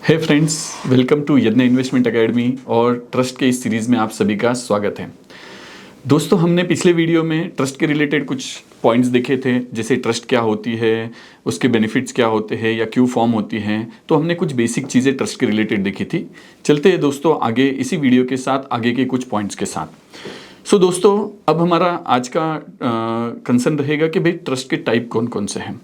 Hey friends, welcome to यज्ञ investment academy और trust के इस सीरीज़ में आप सभी का स्वागत है। दोस्तों, हमने पिछले वीडियो में ट्रस्ट के रिलेटेड कुछ पॉइंट्स देखे थे, जैसे ट्रस्ट क्या होती है, उसके बेनिफिट्स क्या होते हैं या क्यों फॉर्म होती हैं। तो हमने कुछ बेसिक चीज़ें ट्रस्ट के रिलेटेड देखी थी। चलते हैं दोस्तों आगे इसी वीडियो के साथ, आगे के कुछ पॉइंट्स के साथ। दोस्तों, अब हमारा आज का कंसर्न रहेगा कि भाई ट्रस्ट के टाइप कौन कौन से हैं।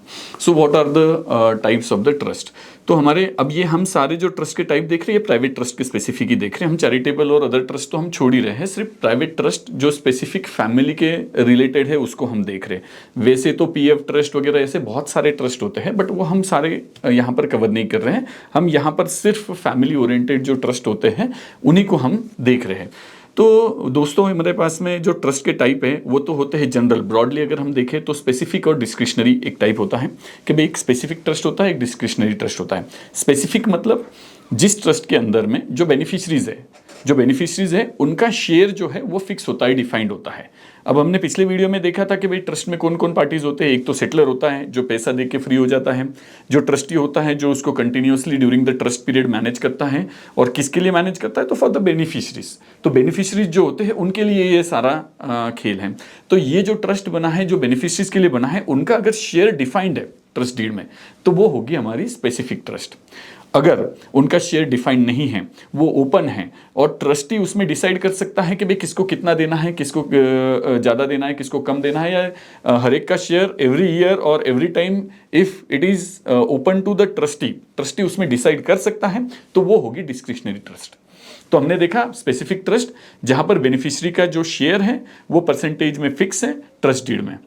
What are the types of the trust. तो हमारे अब ये हम सारे जो ट्रस्ट के टाइप देख रहे हैं, प्राइवेट ट्रस्ट के स्पेसिफिक ही देख रहे हैं। हम चैरिटेबल और अदर ट्रस्ट तो हम छोड़ ही रहे हैं, सिर्फ प्राइवेट ट्रस्ट जो स्पेसिफिक फैमिली के रिलेटेड है उसको हम देख रहे हैं। वैसे तो पीएफ ट्रस्ट वगैरह ऐसे बहुत सारे ट्रस्ट होते हैं, बट वो हम सारे यहाँ पर कवर नहीं कर रहे हैं। हम यहाँ पर सिर्फ फैमिली ओरिएंटेड जो ट्रस्ट होते हैं उन्हीं को हम देख रहे हैं। तो दोस्तों, हमारे पास में जो ट्रस्ट के टाइप है वो तो होते हैं जनरल। ब्रॉडली अगर हम देखें तो स्पेसिफिक और डिस्क्रिशनरी एक टाइप होता है कि भाई एक स्पेसिफिक ट्रस्ट होता है, एक डिस्क्रिशनरी ट्रस्ट होता है। स्पेसिफिक मतलब जिस ट्रस्ट के अंदर में जो बेनिफिशरीज है उनका शेयर जो है वो फिक्स होता है, डिफाइंड होता है। अब हमने पिछले वीडियो में देखा था कि भाई ट्रस्ट में कौन कौन पार्टीज होते हैं। एक तो सेटलर होता है जो पैसा दे के फ्री हो जाता है, जो ट्रस्टी होता है जो उसको continuously during the trust period manage करता है। और किसके लिए मैनेज करता है? तो फॉर द बेनिफिशरीज। तो बेनिफिशरीज जो होते हैं उनके लिए ये सारा खेल है। तो ये जो ट्रस्ट बना है, जो बेनिफिशरीज के लिए बना है, उनका अगर शेयर डिफाइंड है ट्रस्ट डीड में तो वो होगी हमारी स्पेसिफिक ट्रस्ट। अगर उनका शेयर डिफाइंड नहीं है, वो ओपन है और ट्रस्टी उसमें डिसाइड कर सकता है कि भाई किसको कितना देना है, किसको ज़्यादा देना है, किसको कम देना है, या हर एक का शेयर एवरी ईयर और every time if it is open to the trustee उसमें डिसाइड कर सकता है, तो वो होगी डिस्क्रिशनरी ट्रस्ट। तो हमने देखा स्पेसिफिक ट्रस्ट जहां पर बेनिफिशियरी का जो शेयर है वो परसेंटेज में फिक्स है ट्रस्ट डीड में,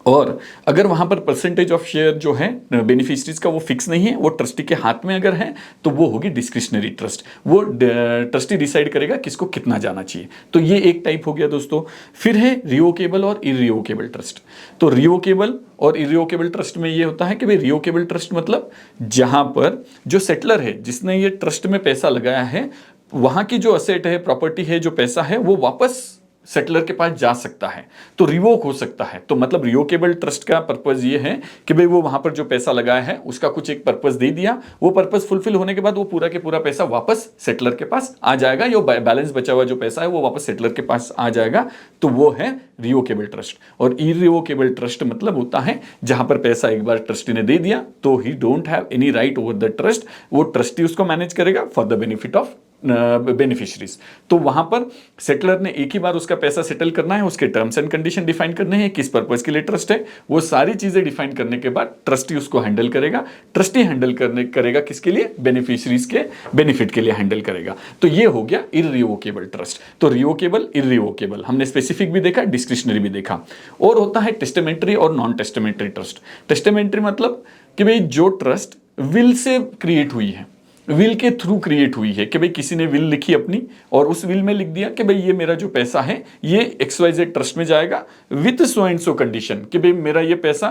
और अगर वहां पर परसेंटेज ऑफ शेयर जो है बेनिफिशरीज का वो फिक्स नहीं है, वो ट्रस्टी के हाथ में अगर है, तो वो होगी डिस्क्रिशनरी ट्रस्ट। वो ट्रस्टी डिसाइड करेगा किसको कितना जाना चाहिए। तो ये एक टाइप हो गया दोस्तों। फिर है रिवोकेबल और इरिवोकेबल ट्रस्ट। तो रिवोकेबल और इरिवोकेबल ट्रस्ट में ये होता है कि भाई रिवोकेबल ट्रस्ट मतलब जहां पर जो सेटलर है जिसने ये ट्रस्ट में पैसा लगाया है, वहां की जो असेट है, प्रॉपर्टी है, जो पैसा है, वो वापस सेटलर के पास जा सकता है, तो रिवोक हो सकता है। तो मतलब रिवोकेबल ट्रस्ट का पर्पज ये है कि भाई वो वहां पर जो पैसा लगाया है उसका कुछ एक पर्पज दे दिया, वो पर्पज फुलफिल होने के बाद वो पूरा के पूरा पैसा वापस सेटलर के पास आ जाएगा, यो बैलेंस बचा हुआ जो पैसा है वो वापस सेटलर के पास आ जाएगा। तो वो है रिवोकेबल ट्रस्ट। और इरिवोकेबल ट्रस्ट मतलब होता है जहां पर पैसा एक बार ट्रस्टी ने दे दिया तो ही don't have any right over the trust, वो ट्रस्टी उसको मैनेज करेगा for the benefit of beneficiaries. तो वहां पर सेटलर ने एक ही बार उसका पैसा सेटल करना है, उसके टर्म्स एंड कंडीशन डिफाइन करने हैं, किस पर्पज के लिए ट्रस्ट है, वो सारी चीजें डिफाइन करने के बाद ट्रस्टी उसको हैंडल करेगा। ट्रस्टी हैंडल करेगा किसके लिए? बेनिफिशरीज के बेनिफिट के लिए हैंडल करेगा। तो ये हो गया इरिवोकेबल ट्रस्ट। तो रिवोकेबल, इरिवोकेबल हमने स्पेसिफिक भी देखा, डिस्क्रिशनरी भी देखा। और होता है टेस्टामेंटरी और नॉन टेस्टामेंटरी ट्रस्ट। टेस्टामेंटरी मतलब कि भाई जो ट्रस्ट विल से क्रिएट हुई है, विल के थ्रू क्रिएट हुई है, कि भाई किसी ने विल लिखी अपनी और उस विल में लिख दिया कि भाई ये मेरा जो पैसा है ये XYZ ट्रस्ट में जाएगा with so and so condition, कि भाई मेरा ये पैसा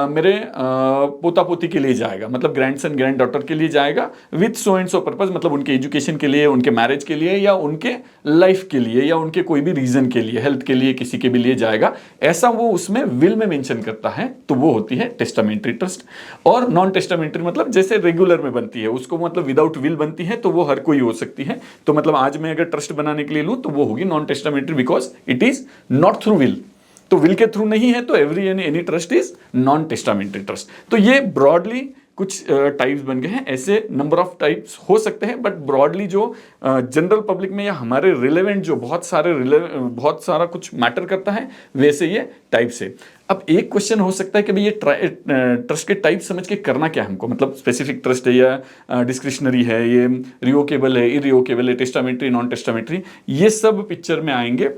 मेरे पोता पोती के लिए जाएगा, मतलब ग्रैंडसन ग्रैंड डॉटर के लिए जाएगा with so and so purpose, मतलब उनके एजुकेशन के लिए, उनके मैरिज के लिए, या उनके लाइफ के लिए, या उनके कोई भी रीजन के लिए, हेल्थ के लिए, किसी के भी लिए जाएगा, ऐसा वो उसमें विल में मेंशन करता है। तो वो होती है टेस्टामेंटरी ट्रस्ट। और नॉन टेस्टामेंटरी मतलब जैसे रेगुलर में बनती है, उसको मतलब विदाउट विल बनती है, तो वो हर कोई हो सकती है। तो मतलब आज मैं अगर ट्रस्ट बनाने के लिए लूं तो वो होगी non testamentary, because it is not through will. तो विल के थ्रू नहीं है तो any trust is non testamentary trust. तो ये ब्रॉडली कुछ टाइप्स बन गए हैं। ऐसे नंबर ऑफ टाइप्स हो सकते हैं, बट ब्रॉडली जो जनरल पब्लिक में या हमारे रिलेवेंट जो बहुत सारा कुछ मैटर करता है, वैसे ये टाइप्स है। अब एक क्वेश्चन हो सकता है कि भाई ये ट्रस्ट के टाइप समझ के करना क्या हमको, मतलब स्पेसिफिक ट्रस्ट है या डिस्क्रिशनरी है, ये रिवोकेबल है, इरिवोकेबल है, टेस्टामेंटरी, नॉन टेस्टामेंटरी, ये सब पिक्चर में आएंगे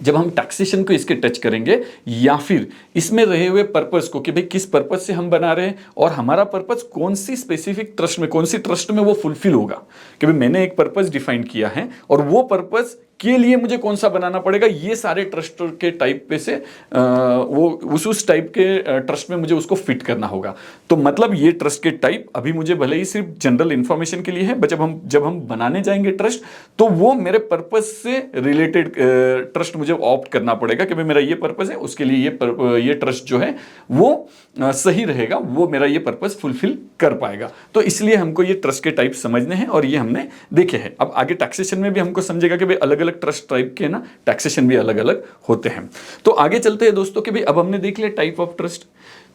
जब हम टैक्सेशन को इसके टच करेंगे, या फिर इसमें रहे हुए पर्पस को, कि भाई किस पर्पस से हम बना रहे हैं और हमारा पर्पस कौन सी स्पेसिफिक ट्रस्ट में, कौन सी ट्रस्ट में वो फुलफिल होगा। कि भाई मैंने एक पर्पस डिफाइन किया है और वो पर्पस के लिए मुझे कौन सा बनाना पड़ेगा, ये सारे ट्रस्ट के टाइप पे से वो उस टाइप के ट्रस्ट में मुझे उसको फिट करना होगा। तो मतलब ये ट्रस्ट के टाइप अभी मुझे भले ही सिर्फ जनरल इंफॉर्मेशन के लिए है, बट जब हम बनाने जाएंगे ट्रस्ट, तो वो मेरे पर्पस से रिलेटेड ट्रस्ट मुझे ऑप्ट करना पड़ेगा कि भाई मेरा ये पर्पस है, उसके लिए ये ट्रस्ट जो है वो सही रहेगा, वो मेरा ये पर्पस फुलफिल कर पाएगा। तो इसलिए हमको ये ट्रस्ट के टाइप समझने हैं और ये हमने देखे हैं। अब आगे टैक्सेशन में भी हमको समझेगा कि भाई अलग अलग ट्रस्ट टाइप के ना टैक्सेशन भी अलग अलग होते हैं। तो आगे चलते हैं दोस्तों कि भाई अब हमने देख लिया टाइप ऑफ ट्रस्ट,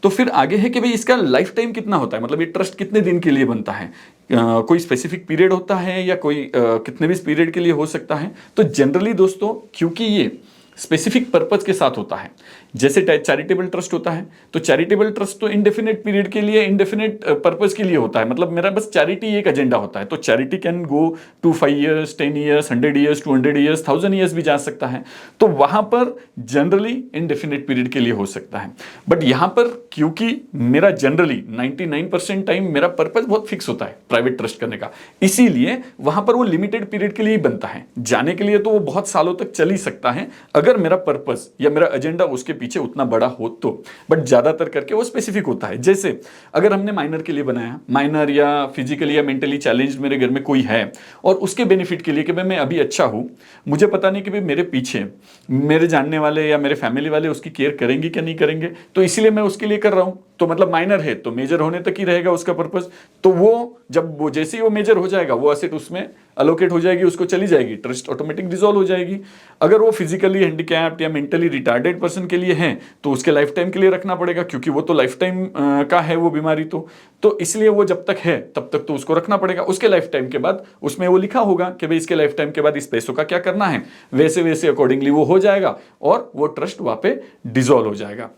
तो फिर आगे है कि भाई इसका लाइफ टाइम कितना होता है, मतलब ये ट्रस्ट कितने दिन के लिए बनता है, कोई स्पेसिफिक पीरियड होता है या कोई कितने भी पीरियड के लिए हो सकता है। तो जनरली दोस्तों क्योंकि ये स्पेसिफिक पर्पज के साथ होता है, जैसे चैरिटेबल ट्रस्ट होता है, तो चैरिटेबल ट्रस्ट तो इंडेफिनेट पीरियड के लिए, इंडेफिनेट पर्पज के लिए होता है, मतलब मेरा बस चैरिटी एक एजेंडा होता है। तो charity can go to 5 years, 10 years, 100 years, 200 years, 1000 years भी जा सकता है। तो वहां पर जनरली इंडेफिनेट पीरियड के लिए हो सकता है। बट यहां पर क्योंकि मेरा जनरली 99% टाइम मेरा पर्पज बहुत फिक्स होता है प्राइवेट ट्रस्ट करने का, इसीलिए वहां पर वो लिमिटेड पीरियड के लिए ही बनता है। जाने के लिए तो वो बहुत सालों तक चल ही सकता है अगर मेरा पर्पस या मेरा एजेंडा उसके पीछे उतना बड़ा हो तो। बट ज्यादातर करके वो स्पेसिफिक होता है। जैसे अगर हमने माइनर के लिए बनाया, माइनर या फिजिकली या मेंटली चैलेंज्ड मेरे घर में कोई है और उसके बेनिफिट के लिए कि भाई मैं अभी अच्छा हूं, मुझे पता नहीं कि भाई मेरे पीछे मेरे जानने वाले या मेरे फैमिली वाले उसकी केयर करेंगे क्या नहीं करेंगे, तो इसीलिए मैं उसके लिए कर रहा हूं। तो मतलब माइनर है तो मेजर होने तक ही रहेगा उसका पर्पस। तो वो जब वो जैसे ही वो मेजर हो जाएगा, वो एसेट उसमें अलोकेट हो जाएगी, उसको चली जाएगी, ट्रस्ट ऑटोमेटिक डिसॉल्व हो जाएगी। अगर वो फिजिकली हैंडिकैप्ड या मेंटली रिटार्डेड पर्सन के लिए है तो उसके लाइफ टाइम के लिए रखना पड़ेगा, क्योंकि वो तो लाइफ टाइम का है वो बीमारी। तो इसलिए वो जब तक है तब तक तो उसको रखना पड़ेगा। उसके लाइफ टाइम के बाद उसमें वो लिखा होगा कि भाई इसके लाइफ टाइम के बाद इस पैसों का क्या करना है, वैसे वैसे अकॉर्डिंगली वो हो जाएगा और वो ट्रस्ट वहां पे डिसॉल्व हो जाएगा।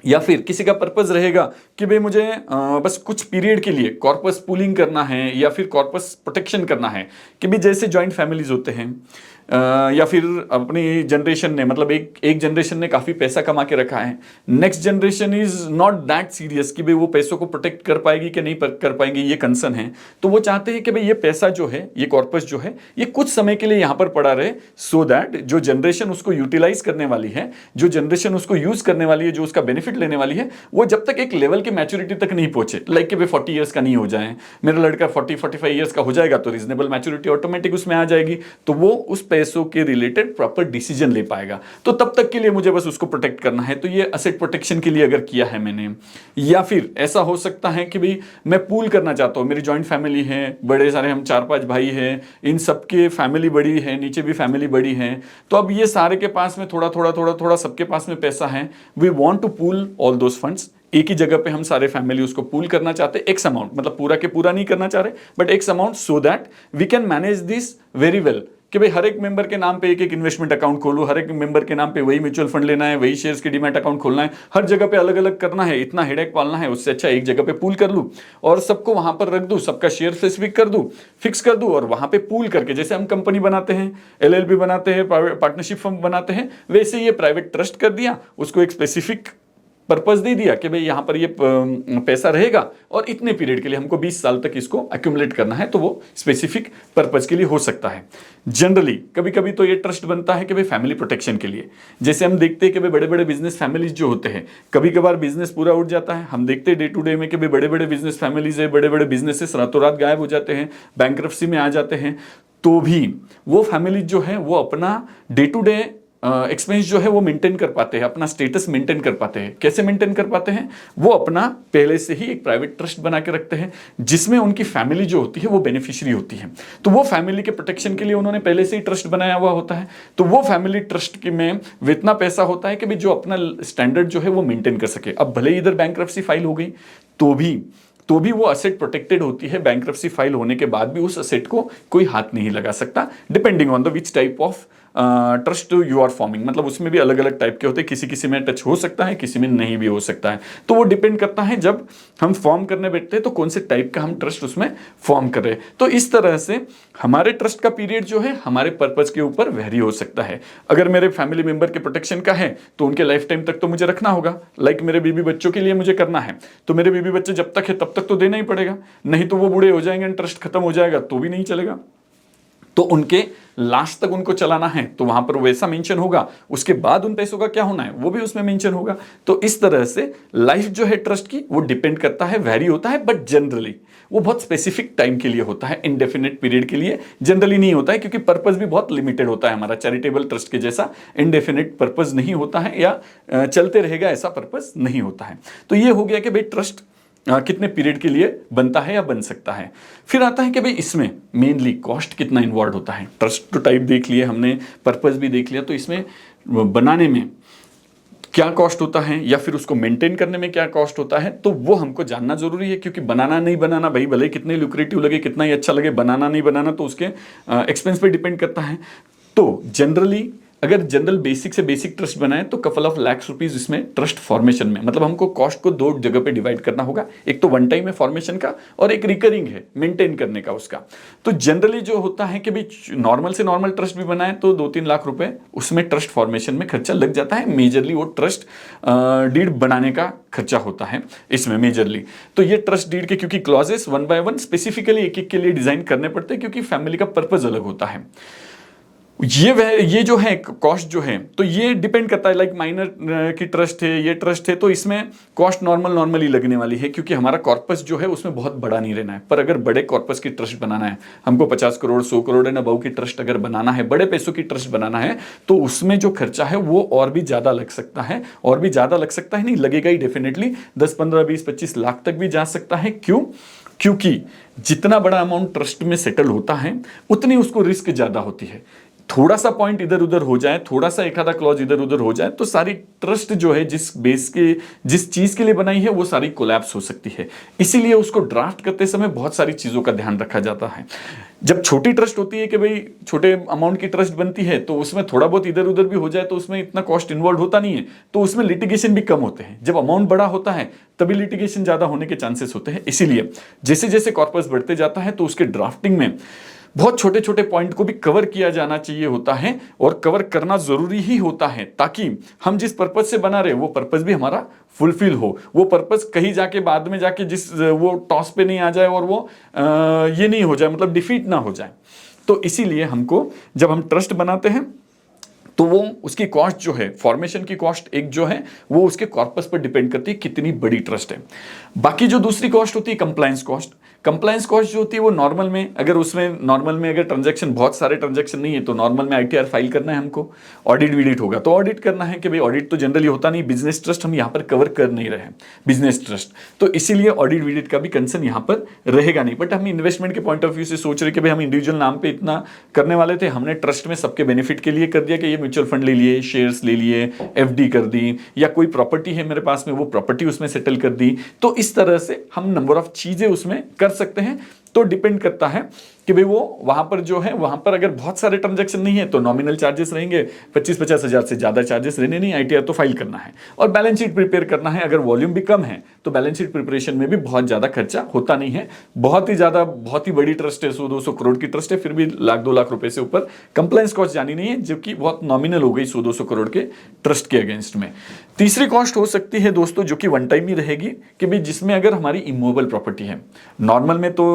या फिर किसी का पर्पस रहेगा कि भाई मुझे बस कुछ पीरियड के लिए कॉर्पस पूलिंग करना है या फिर कॉर्पस प्रोटेक्शन करना है, कि भाई जैसे जॉइंट फैमिलीज होते हैं या फिर अपनी जनरेशन ने, मतलब एक जनरेशन ने काफी पैसा कमा के रखा है, next generation is not that serious कि भाई वो पैसों को प्रोटेक्ट कर पाएगी कि नहीं कर पाएंगे, ये कंसर्न है। तो वो चाहते हैं कि भाई ये पैसा जो है, ये कॉर्पस जो है, ये कुछ समय के लिए यहाँ पर पड़ा रहे, सो दैट जो जनरेशन उसको यूटिलाइज करने वाली है, जो जनरेशन उसको यूज करने वाली है, जो उसका बेनिफिट लेने वाली है, वो जब तक एक लेवल की मैच्योरिटी तक नहीं पहुंचे, लाइक कि भाई 40 ईयर्स का नहीं हो जाए, मेरा लड़का 40-45 ईयर्स का हो जाएगा तो रीजनेबल मैच्योरिटी ऑटोमेटिक उसमें आ जाएगी, तो वो उस पैसों के रिलेटेड प्रॉपर डिसीजन ले पाएगा। तो तब तक के लिए मुझे बस उसको प्रोटेक्ट करना है। तो ये एसेट प्रोटेक्शन के लिए अगर किया है मैंने। या फिर ऐसा हो सकता है कि भाई मैं पूल करना चाहता हूँ, मेरी जॉइंट फैमिली है, बड़े सारे हम 4-5 भाई हैं, इन सबके फैमिली बड़ी है, नीचे भी फैमिली बड़ी है, तो अब ये सारे के पास में थोड़ा थोड़ा सबके पास में पैसा है, we want to pool all those funds. एक ही जगह पे हम सारे फैमिली उसको पूल करना चाहते हैं, एक्स अमाउंट, मतलब पूरा के पूरा नहीं करना चाह रहे, but X amount, so that we can manage this very well, कि भाई हर एक मेंबर के नाम पे एक एक इन्वेस्टमेंट अकाउंट खोलूं, हर एक मेंबर के नाम पे वही म्यूचुअल फंड लेना है, वही शेयर्स के डीमैट अकाउंट खोलना है, हर जगह पे अलग अलग करना है, इतना हेडेक पालना है, उससे अच्छा एक जगह पे पूल कर लूं और सबको वहां पर रख दूं, सबका शेयर स्पेसिफिक कर दूं, फिक्स कर दूं, और वहां पे पूल करके, जैसे हम कंपनी बनाते हैं, एलएलपी बनाते हैं, पार्टनरशिप फर्म बनाते हैं, वैसे ये प्राइवेट ट्रस्ट कर दिया, उसको एक स्पेसिफिक पर्पस दे दिया कि भाई यहां पर ये पैसा रहेगा और इतने पीरियड के लिए हमको 20 साल तक इसको एक्यूमुलेट करना है, तो वो स्पेसिफिक पर्पस के लिए हो सकता है। जनरली कभी कभी तो ये ट्रस्ट बनता है कि भाई फैमिली प्रोटेक्शन के लिए, जैसे हम देखते हैं कि भाई बड़े बड़े बिजनेस फैमिलीज जो होते हैं, कभी कभार बिजनेस पूरा उठ जाता है, हम देखते हैं डे टू डे में कि भाई बड़े बड़े बिजनेस फैमिलीज है, बड़े बड़े बिजनेसेस रातों रात गायब हो जाते हैं, बैंक्रप्सी में आ जाते हैं, तो भी वो फैमिली जो है वो अपना डे टू डे एक्सपेंस जो है वो मेंटेन कर पाते हैं, अपना स्टेटस मेंटेन कर पाते हैं। कैसे मेंटेन कर पाते हैं? वो अपना पहले से ही एक प्राइवेट ट्रस्ट बना के रखते हैं, जिसमें उनकी फैमिली जो होती है वो बेनिफिशियरी होती है। तो वो फैमिली के प्रोटेक्शन के लिए उन्होंने पहले से ही ट्रस्ट बनाया हुआ होता है। तो वो फैमिली ट्रस्ट के में इतना पैसा होता है कि भाई जो अपना स्टैंडर्ड जो है वो मेंटेन कर सके। अब भले ही इधर बैंक्रप्सी फाइल हो गई तो भी वो असेट प्रोटेक्टेड होती है। बैंक्रप्सी फाइल होने के बाद भी उस असेट को कोई हाथ नहीं लगा सकता, depending on the which type of trust you are forming. मतलब उसमें भी अलग अलग टाइप के होते हैं, किसी किसी में टच हो सकता है, किसी में नहीं भी हो सकता है। तो वो डिपेंड करता है जब हम फॉर्म करने बैठते हैं तो कौन से टाइप का हम ट्रस्ट उसमें फॉर्म कर रहे हैं। तो इस तरह से हमारे ट्रस्ट का पीरियड जो है हमारे पर्पज के ऊपर वेरी हो सकता है। अगर मेरे फैमिली मेंबर के प्रोटेक्शन का है तो उनके लाइफ टाइम तक तो मुझे रखना होगा। लाइक मेरे बीबी बच्चों के लिए मुझे करना है तो मेरे बीबी बच्चे जब तक है तब तक तो देना ही पड़ेगा, नहीं तो वो बूढ़े हो जाएंगे, ट्रस्ट खत्म हो जाएगा तो भी नहीं चलेगा। तो उनके लास्ट तक उनको चलाना है तो वहां पर वैसा मेंशन होगा, उसके बाद उन पैसों का क्या होना है वो भी उसमें मेंशन होगा। तो इस तरह से लाइफ जो है ट्रस्ट की वो डिपेंड करता है, वैरी होता है, बट जनरली वो बहुत स्पेसिफिक टाइम के लिए होता है, इंडेफिनिट पीरियड के लिए जनरली नहीं होता है, क्योंकि पर्पस भी बहुत लिमिटेड होता है हमारा। चैरिटेबल ट्रस्ट के जैसा इंडेफिनिट पर्पस नहीं होता है या चलते रहेगा ऐसा पर्पस नहीं होता है। तो ये हो गया कि भाई ट्रस्ट कितने पीरियड के लिए बनता है या बन सकता है। फिर आता है कि भाई इसमें मेनली कॉस्ट कितना इन्वॉल्व होता है। ट्रस्ट तो टाइप देख लिए हमने, पर्पस भी देख लिया, तो इसमें बनाने में क्या कॉस्ट होता है या फिर उसको मेंटेन करने में क्या कॉस्ट होता है, तो वो हमको जानना जरूरी है। क्योंकि बनाना नहीं बनाना भाई भले कितने लुक्रेटिव लगे, कितना ही अच्छा लगे, बनाना नहीं बनाना तो उसके एक्सपेंस पे डिपेंड करता है। तो जनरली अगर जनरल बेसिक से बेसिक ट्रस्ट बनाए तो कपल ऑफ लाख रुपीज इसमें ट्रस्ट फॉर्मेशन में, मतलब हमको कॉस्ट को दो जगह पे डिवाइड करना होगा। एक तो वन टाइम है फॉर्मेशन का और एक रिकरिंग है मेंटेन करने का उसका। तो जनरली जो होता है कि भाई नॉर्मल से नॉर्मल ट्रस्ट भी बनाए तो 2-3 लाख रुपए उसमें ट्रस्ट फॉर्मेशन में खर्चा लग जाता है। मेजरली वो ट्रस्ट डीड बनाने का खर्चा होता है इसमें मेजरली। तो ये ट्रस्ट डीड के क्योंकि क्लॉजेस 1 बाय 1 स्पेसिफिकली एक एक के लिए डिजाइन करने पड़ते हैं, क्योंकि फैमिली का पर्पज अलग होता है। ये जो है कॉस्ट जो है तो ये डिपेंड करता है, लाइक माइनर की ट्रस्ट है, ये ट्रस्ट है, तो इसमें कॉस्ट नॉर्मल ही लगने वाली है, क्योंकि हमारा कॉर्पस जो है उसमें बहुत बड़ा नहीं रहना है। पर अगर बड़े कॉर्पस की ट्रस्ट बनाना है, हमको 50 करोड़ 100 करोड़ एंड अबव की ट्रस्ट अगर बनाना है, बड़े पैसों की ट्रस्ट बनाना है, तो उसमें जो खर्चा है वो और भी ज्यादा लग सकता है। और भी ज्यादा लग सकता है नहीं, लगेगा ही डेफिनेटली, 10, 15, 20, 25 लाख तक भी जा सकता है। क्यों? क्योंकि जितना बड़ा अमाउंट ट्रस्ट में सेटल होता है उतनी उसको रिस्क ज्यादा होती है। थोड़ा सा पॉइंट इधर उधर हो जाए, थोड़ा सा एक आधा क्लॉज इधर उधर हो जाए, तो सारी ट्रस्ट जो है जिस चीज के लिए बनाई है वो सारी कोलैप्स हो सकती है। इसीलिए उसको ड्राफ्ट करते समय बहुत सारी चीजों का ध्यान रखा जाता है। जब छोटी ट्रस्ट होती है कि भाई छोटे अमाउंट की ट्रस्ट बनती है तो उसमें थोड़ा बहुत इधर उधर भी हो जाए तो उसमें इतना कॉस्ट इन्वॉल्व होता नहीं है, तो उसमें लिटिगेशन भी कम होते हैं। जब अमाउंट बड़ा होता है तभी लिटिगेशन ज्यादा होने के चांसेस होते हैं। इसीलिए जैसे जैसे कॉर्पस बढ़ते जाता है तो उसके ड्राफ्टिंग में बहुत छोटे छोटे पॉइंट को भी कवर किया जाना चाहिए होता है, और कवर करना जरूरी ही होता है, ताकि हम जिस पर्पज से बना रहे वो पर्पज भी हमारा फुलफिल हो। वो पर्पज कहीं जाके बाद में जाके वो टॉस पे नहीं आ जाए और वो ये नहीं हो जाए, मतलब डिफीट ना हो जाए। तो इसीलिए हमको जब हम ट्रस्ट बनाते हैं तो वो उसकी कॉस्ट जो है, फॉर्मेशन की कॉस्ट एक जो है वो उसके कॉर्पस पर डिपेंड करती है कितनी बड़ी ट्रस्ट है। बाकी जो दूसरी कॉस्ट होती है कंप्लायंस कॉस्ट। कंप्लायंस कॉस्ट जो होती है वो नॉर्मल में अगर ट्रांजैक्शन बहुत सारे ट्रांजैक्शन नहीं है तो नॉर्मल में आईटीआर फाइल करना है हमको। ऑडिट विडिट होगा तो ऑडिट करना है कि भाई ऑडिट तो जनरली होता नहीं, बिजनेस ट्रस्ट हम यहाँ पर कवर कर नहीं रहे हैं, बिजनेस ट्रस्ट, तो इसीलिए ऑडिट विडिट का भी कंसर्न यहाँ पर रहेगा नहीं। बट हम इन्वेस्टमेंट के पॉइंट ऑफ व्यू से सोच रहे कि भाई हम इंडिविजुअल नाम पे इतना करने वाले थे, हमने ट्रस्ट में सबके बेनिफिट के लिए कर दिया कि ये म्यूचुअल फंड ले लिए, शेयर्स ले लिए, एफडी कर दी, या कोई प्रॉपर्टी है मेरे पास में वो प्रॉपर्टी उसमें सेटल कर दी। तो इस तरह से हम नंबर ऑफ चीजें उसमें कर सकते हैं। तो डिपेंड करता है कि भाई वो वहां पर जो है, वहां पर अगर बहुत सारे ट्रांजैक्शन नहीं है तो नॉमिनल चार्जेस रहेंगे, 25-50 हजार से ज्यादा चार्जेस रहने नहीं, आईटीआर तो फाइल करना है और बैलेंस शीट प्रिपेयर करना है। अगर वॉल्यूम भी कम है तो बैलेंस शीट प्रिपरेशन में भी बहुत ज्यादा खर्चा होता नहीं है। बहुत ही बड़ी ट्रस्ट है, 100-200 करोड़ की ट्रस्ट है, फिर भी 1-2 लाख रुपए से ऊपर कंप्लायंस कॉस्ट जानी नहीं है, जबकि बहुत नॉमिनल हो गई 100-200 करोड़ के ट्रस्ट के अगेंस्ट में। तीसरी कॉस्ट हो सकती है दोस्तों जो कि वन टाइम ही रहेगी, कि भाई जिसमें अगर हमारी इमूवेबल प्रॉपर्टी है, नॉर्मल में तो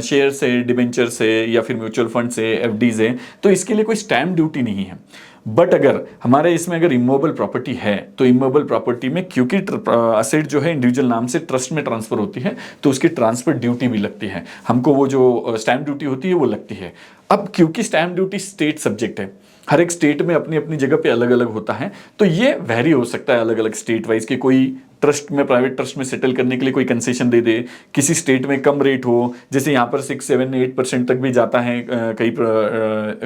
शेयर से, डिबेंचर से या फिर म्यूचुअल फंड से, एफडीज है, तो इसके लिए कोई स्टैम्प ड्यूटी नहीं है। बट अगर हमारे इसमें अगर इमूवेबल प्रॉपर्टी है तो इमूवेबल प्रॉपर्टी में क्योंकि असेट जो है इंडिविजुअल नाम से ट्रस्ट में ट्रांसफर होती है तो उसकी ट्रांसफर ड्यूटी भी लगती है हमको, वो जो स्टैम्प ड्यूटी होती है वो लगती है। अब क्योंकि स्टैम्प ड्यूटी स्टेट सब्जेक्ट है, हर एक स्टेट में अपनी अपनी जगह पे अलग अलग होता है, तो ये वेरी हो सकता है अलग अलग स्टेट वाइज के। कोई ट्रस्ट में, प्राइवेट ट्रस्ट में सेटल करने के लिए कोई कंसेशन दे दे, किसी स्टेट में कम रेट हो, जैसे यहाँ पर 6, 7, 8% तक भी जाता है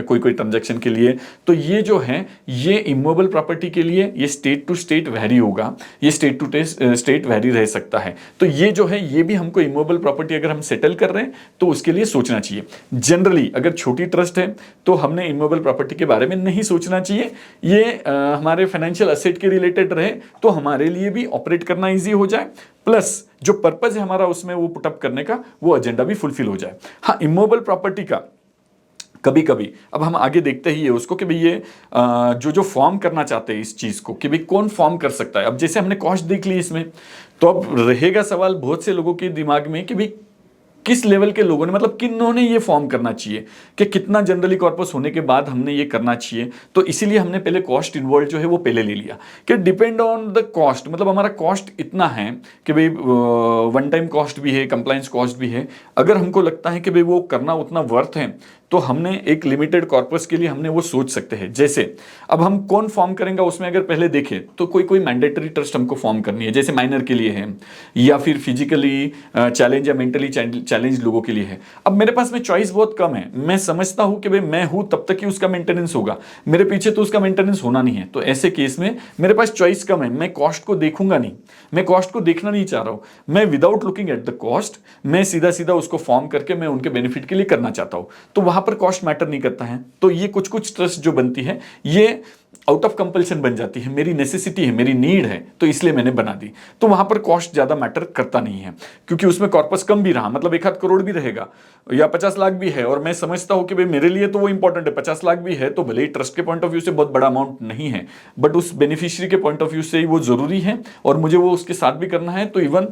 कोई ट्रांजैक्शन के लिए। तो ये जो है ये इमूवेबल प्रॉपर्टी के लिए ये स्टेट टू स्टेट वेरी होगा, ये स्टेट टू स्टेट वेरी रह सकता है। तो ये जो है ये भी हमको इमूवेबल प्रॉपर्टी अगर हम सेटल कर रहे हैं तो उसके लिए सोचना चाहिए। जनरली अगर छोटी ट्रस्ट है तो हमने इमूवेबल प्रॉपर्टी के बारे में नहीं सोचना चाहिए। ये हमारे फाइनेंशियल एसेट के रिलेटेड रहे तो हमारे लिए भी ऑपरेट करना इजी हो जाए, प्लस जो पर्पस है हमारा उसमें वो पुटअप करने का वो एजेंडा भी फुलफिल हो जाए। हाँ, इमूवेबल प्रॉपर्टी का कभी कभी, अब हम आगे देखते ही है उसको कि भाई ये जो फॉर्म करना चाहते हैं इस चीज को कि भाई कौन फॉर्म कर सकता है। अब जैसे हमने कॉस्ट देख ली इसमें, तो अब रहेगा सवाल बहुत से लोगों के दिमाग में कि भाई किस लेवल के लोगों ने, मतलब किन्होंने ये फॉर्म करना चाहिए, कि कितना जनरली कॉर्पस होने के बाद हमने ये करना चाहिए। तो इसीलिए हमने पहले कॉस्ट इन्वॉल्व जो है वो पहले ले लिया कि डिपेंड ऑन द कॉस्ट, मतलब हमारा कॉस्ट इतना है कि भाई वन टाइम कॉस्ट भी है, कंप्लायंस कॉस्ट भी है। अगर हमको लगता है कि भाई वो करना उतना वर्थ है, तो हमने एक लिमिटेड कॉर्पस के लिए हमने वो सोच सकते हैं। जैसे अब हम कौन फॉर्म करेंगे उसमें अगर पहले देखें तो कोई कोई मैंडेटरी ट्रस्ट हमको फॉर्म करनी है, जैसे माइनर के लिए है, या फिर फिजिकली चैलेंज या मेंटली चैलेंज लोगों के लिए है। अब मेरे पास में चॉइस बहुत कम है, मैं समझता हूं कि भाई मैं हूं तब तक ही उसका मेंटेनेंस होगा, मेरे पीछे तो उसका मेंटेनेंस होना नहीं है। तो ऐसे केस में मेरे पास चॉइस कम है, मैं कॉस्ट को देखूंगा नहीं, मैं कॉस्ट को देखना नहीं चाह रहा हूं, मैं without looking at the cost मैं सीधा सीधा उसको फॉर्म करके मैं उनके बेनिफिट के लिए करना चाहता हूं। तो वहां पर कॉस्ट मैटर नहीं करता है। तो ये कुछ कुछ ट्रस्ट जो बनती है ये आउट ऑफ कंपल्शन बन जाती है, मेरी नेसेसिटी है, मेरी नीड है, तो इसलिए मैंने बना दी। तो वहां पर कॉस्ट ज्यादा मैटर करता नहीं है, क्योंकि उसमें कॉर्पस कम भी रहा, मतलब 1 आध करोड़ भी रहेगा या 50 लाख भी है, और मैं समझता हूं कि भाई मेरे लिए तो वो इंपॉर्टेंट है, 50 लाख भी है तो भले ही ट्रस्ट के पॉइंट ऑफ व्यू से बहुत बड़ा अमाउंट नहीं है, बट उस बेनिफिशियरी के पॉइंट ऑफ व्यू से ही वो जरूरी है, और मुझे वो उसके साथ भी करना है। तो इवन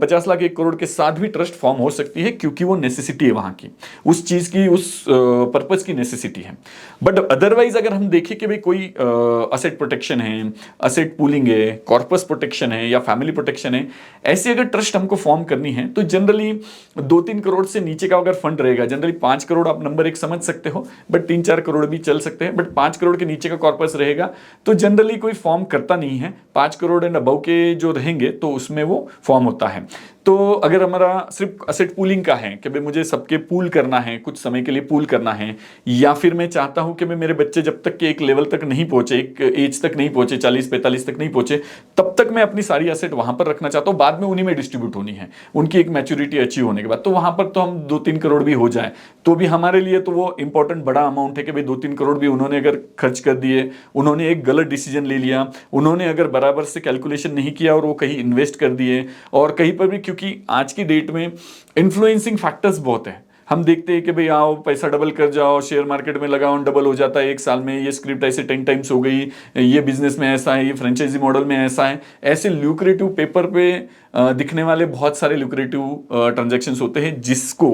50 लाख 1 करोड़ के साथ भी ट्रस्ट फॉर्म हो सकती है, क्योंकि वो नेसेसिटी है वहां की, उस चीज की, उस पर्पज की नेसेसिटी है। बट अदरवाइज अगर हम देखें कि भाई कोई असेट प्रोटेक्शन है, असेट पूलिंग है, कॉर्पस प्रोटेक्शन है या फैमिली प्रोटेक्शन है, ऐसी अगर ट्रस्ट हमको फॉर्म करनी है तो जनरली 2-3 करोड़ से नीचे का अगर फंड रहेगा, जनरली 5 करोड़ आप नंबर एक समझ सकते हो, बट 3-4 करोड़ भी चल सकते हैं, बट 5 करोड़ के नीचे का कॉर्पस रहेगा तो जनरली कोई फॉर्म करता नहीं है। 5 करोड़ एंड अबव के जो रहेंगे तो उसमें वो फॉर्म होता है। तो अगर हमारा सिर्फ असेट पूलिंग का है कि भाई मुझे सबके पूल करना है, कुछ समय के लिए पूल करना है, या फिर मैं चाहता हूं कि मैं मेरे बच्चे जब तक के एक लेवल तक नहीं पहुंचे, एक एज तक नहीं पहुंचे, 40-45 तक नहीं पहुंचे, तब तक मैं अपनी सारी असेट वहां पर रखना चाहता हूं, बाद में उन्हीं में डिस्ट्रीब्यूट होनी है, उनकी एक मैच्योरिटी अचीव होने के बाद। तो वहां पर तो हम 2-3 करोड़ भी हो जाए तो भी हमारे लिए तो वो इंपॉर्टेंट बड़ा अमाउंट है कि भाई 2-3 करोड़ भी उन्होंने अगर खर्च कर दिए, उन्होंने एक गलत डिसीजन ले लिया, उन्होंने अगर बराबर से कैलकुलेशन नहीं किया और वो कहीं इन्वेस्ट कर दिए, और कहीं पर भी, क्योंकि आज की डेट में इन्फ्लुएंसिंग फैक्टर्स बहुत है, हम देखते हैं कि भाई आओ पैसा डबल कर जाओ, शेयर मार्केट में लगाओ डबल हो जाता है 1 साल में, ये स्क्रिप्ट ऐसे 10 टाइम्स हो गई, ये बिजनेस में ऐसा है, ये फ्रेंचाइजी मॉडल में ऐसा है, ऐसे ल्यूक्रेटिव पेपर पे दिखने वाले बहुत सारे ल्यूक्रेटिव ट्रांजैक्शंस होते हैं, जिसको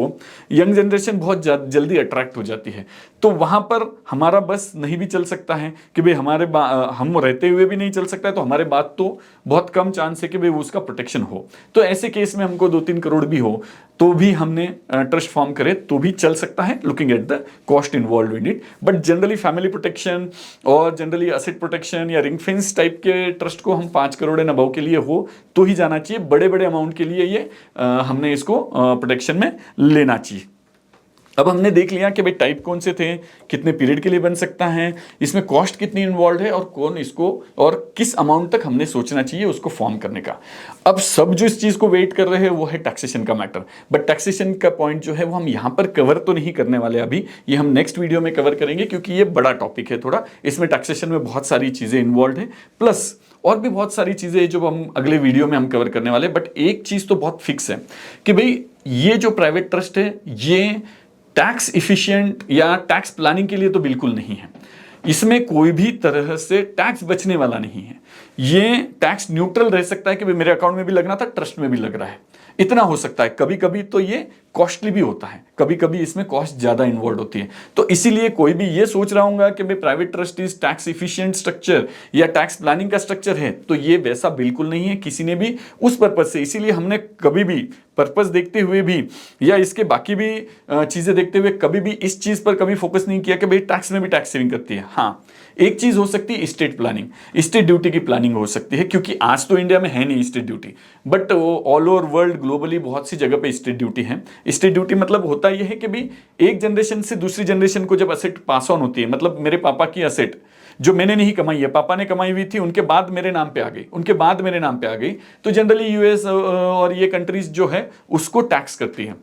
यंग जनरेशन बहुत जल्दी अट्रैक्ट हो जाती है। तो वहां पर हमारा बस नहीं भी चल सकता है कि भाई हम रहते हुए भी नहीं चल सकता है, तो हमारे बात तो बहुत कम चांस है कि भाई उसका प्रोटेक्शन हो। तो ऐसे केस में हमको 2-3 करोड़ भी हो तो भी हमने ट्रस्ट फॉर्म करे तो भी चल सकता है, looking at the cost involve in it. But generally family protection और जनरली एसेट प्रोटेक्शन या रिंग फेंस टाइप के ट्रस्ट को हम 5 करोड़ एंड अबव के लिए हो तो ही जाना चाहिए। बड़े बड़े अमाउंट के लिए ये हमने इसको प्रोटेक्शन में लेना चाहिए। अब हमने देख लिया कि भाई टाइप कौन से थे, कितने पीरियड के लिए बन सकता है, इसमें कॉस्ट कितनी इन्वॉल्व है, और कौन इसको और किस अमाउंट तक हमने सोचना चाहिए उसको फॉर्म करने का। अब सब जो इस चीज को वेट कर रहे हैं वो है टैक्सेशन का मैटर। बट टैक्सेशन का पॉइंट जो है वो हम यहाँ पर कवर तो नहीं करने वाले अभी, ये हम नेक्स्ट वीडियो में कवर करेंगे, क्योंकि ये बड़ा टॉपिक है थोड़ा, इसमें टैक्सेशन में बहुत सारी चीजें इन्वॉल्व है, प्लस और भी बहुत सारी चीजें जो हम अगले वीडियो में हम कवर करने वाले। बट एक चीज तो बहुत फिक्स है कि भाई ये जो प्राइवेट ट्रस्ट है ये टैक्स इफिशिएंट या टैक्स प्लानिंग के लिए तो बिल्कुल नहीं है, इसमें कोई भी तरह से टैक्स बचने वाला नहीं है। ये टैक्स न्यूट्रल रह सकता है कि भाई मेरे अकाउंट में भी लगना था, ट्रस्ट में भी लग रहा है, इतना हो सकता है। कभी कभी तो ये कॉस्टली भी होता है, कभी कभी इसमें कॉस्ट ज्यादा इन्वॉल्व होती है। तो इसीलिए कोई भी ये सोच रहा होगा कि भाई private trust is tax efficient structure या टैक्स प्लानिंग का स्ट्रक्चर है, तो ये वैसा बिल्कुल नहीं है किसी ने भी उस पर्पज से। इसीलिए हमने कभी भी पर्पस देखते हुए भी या इसके बाकी भी चीजें देखते हुए कभी भी इस चीज पर कभी फोकस नहीं किया कि भाई टैक्स में भी टैक्स सेविंग करती है। हाँ, एक चीज हो सकती है स्टेट प्लानिंग, स्टेट ड्यूटी की प्लानिंग हो सकती है, क्योंकि आज तो इंडिया में है नहीं state duty, but all over world globally बहुत सी जगह पे स्टेट ड्यूटी है। स्टेट ड्यूटी मतलब होता यह है कि भाई एक जनरेशन से दूसरी जनरेशन को जब असेट पास ऑन होती है, मतलब मेरे पापा की असेट जो मैंने नहीं कमाई है, पापा ने कमाई हुई थी, उनके बाद मेरे नाम पे आ गई, उनके बाद मेरे नाम पे आ गई, तो जनरली यूएस और ये कंट्रीज जो है उसको टैक्स करती है,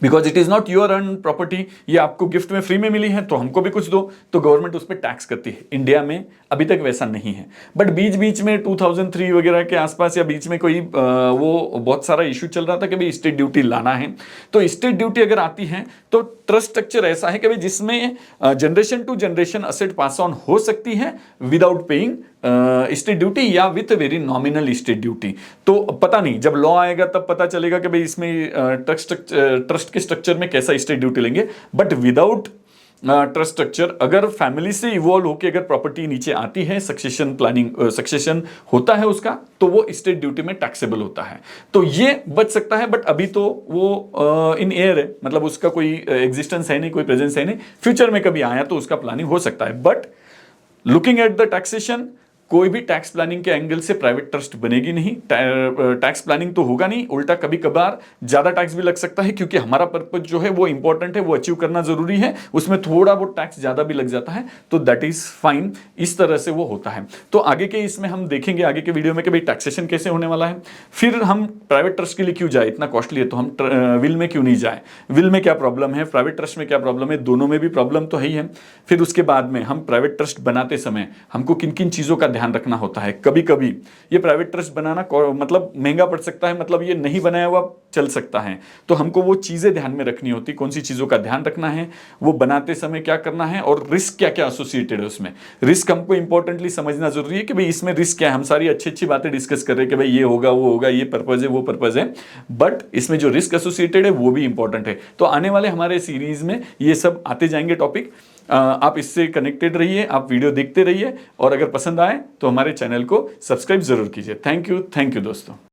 because it is not your earn property, ये आपको गिफ्ट में फ्री में मिली है तो हमको भी कुछ दो, तो गवर्नमेंट उस पर टैक्स करती है। इंडिया में अभी तक वैसा नहीं है, बट बीच बीच में 2003 वगैरह के आसपास या बीच में कोई वो बहुत सारा इशू चल रहा था कि भाई स्टेट ड्यूटी लाना है। तो स्टेट ड्यूटी अगर आती है तो ट्रस्ट स्ट्रक्चर ऐसा है कि भाई जिसमें generation to generation asset pass on हो सकती है विदाउट पेइंग स्टेट ड्यूटी या with very nominal state duty. तो पता नहीं, जब लॉ आएगा तब पता चलेगा कि भाई इसमें ट्रस्ट के स्ट्रक्चर में कैसा स्टेट ड्यूटी लेंगे। बट विदाउट ट्रस्ट स्ट्रक्चर अगर फैमिली से इवॉल्व होकर अगर प्रॉपर्टी नीचे आती है, सक्सेशन प्लानिंग सक्सेशन होता है उसका, तो वो स्टेट ड्यूटी में टैक्सेबल होता है। तो ये बच सकता है, बट अभी तो वो इन एयर है, मतलब उसका कोई एग्जिस्टेंस है नहीं, कोई प्रेजेंस है नहीं। फ्यूचर में कभी आया तो उसका प्लानिंग हो सकता है। But looking at the taxation, कोई भी टैक्स प्लानिंग के एंगल से प्राइवेट ट्रस्ट बनेगी नहीं। टैक्स प्लानिंग तो होगा नहीं, उल्टा कभी कभार ज्यादा टैक्स भी लग सकता है, क्योंकि हमारा पर्पज जो है वो इंपॉर्टेंट है, वो अचीव करना जरूरी है, उसमें थोड़ा बहुत टैक्स ज्यादा भी लग जाता है, तो दैट इज फाइन। इस तरह से वो होता है। तो आगे के इसमें हम देखेंगे आगे के वीडियो में कि भाई टैक्सेशन कैसे होने वाला है। फिर हम प्राइवेट ट्रस्ट के लिए क्यों जाए, इतना कॉस्टली है तो हम विल में क्यों नहीं जाए, विल में क्या प्रॉब्लम है, प्राइवेट ट्रस्ट में क्या प्रॉब्लम है, दोनों में भी प्रॉब्लम तो है ही है। फिर उसके बाद में हम प्राइवेट ट्रस्ट बनाते समय हमको किन किन चीजों का ध्यान रखना होता है। कभी कभी ये प्राइवेट ट्रस्ट बनाना मतलब महंगा पड़ सकता है, मतलब ये नहीं बनाया हुआ चल सकता है, तो हमको वो चीजें ध्यान में रखनी होती, कौन सी चीजों का ध्यान रखना है, वो बनाते समय क्या करना है, और रिस्क क्या क्या एसोसिएटेड है उसमें। रिस्क हमको इंपॉर्टेंटली समझना जरूरी है कि भाई इसमें रिस्क क्या है। हम सारी अच्छी अच्छी बातें डिस्कस कर रहे हैं कि भाई ये होगा वो होगा, ये पर्पज है वो पर्पज है, बट इसमें जो रिस्क एसोसिएटेड है वो भी इंपॉर्टेंट है। तो आने वाले हमारे सीरीज में ये सब आते जाएंगे टॉपिक। आप इससे कनेक्टेड रहिए, आप वीडियो देखते रहिए, और अगर पसंद आए तो हमारे चैनल को सब्सक्राइब जरूर कीजिए। थैंक यू दोस्तों।